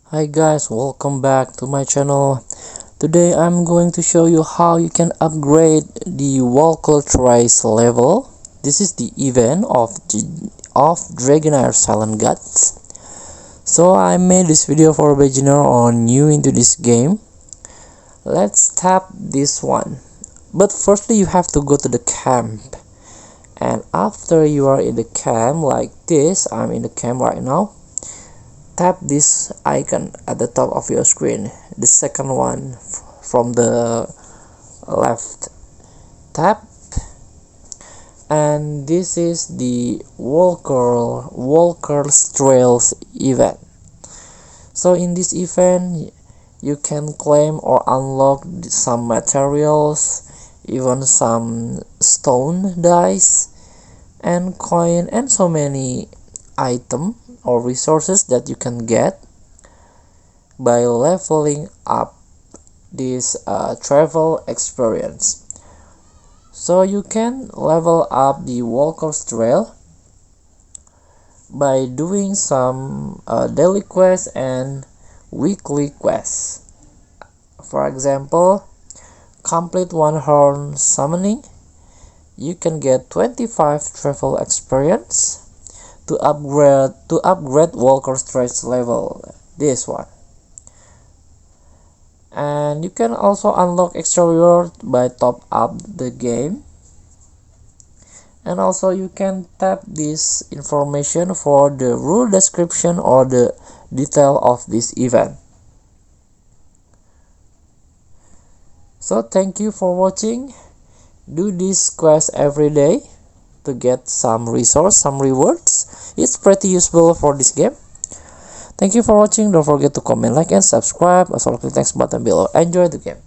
Hi guys, welcome back to my channel. Today I'm going to show you how you can upgrade the Walker Trace level. This is the event of Dragonheir Silent Guts. So I made this video for a beginner or new into this game. Let's tap this one. But firstly you have to go to the camp. And after you are in the camp like this, I'm in the camp right now. Tap this icon at the top of your screen, the second one from the left. Tap, and this is the Walker's Trails event. So in this event you can claim or unlock some materials, even some stone dice and coin, and so many items or resources that you can get by leveling up this travel experience. So you can level up the Walker's Trail by doing some daily quests and weekly quests. For example, complete one horn summoning, you can get 25 travel experience. To upgrade Walker's Trace level, this one. And you can also unlock extra reward by top up the game. And also you can tap this information for the rule description or the detail of this event. So thank you for watching. Do this quest every day to get some resource, some rewards. It's pretty useful for this game. Thank you for watching. Don't forget to comment, like, and subscribe. Also click the next button below. Enjoy the game.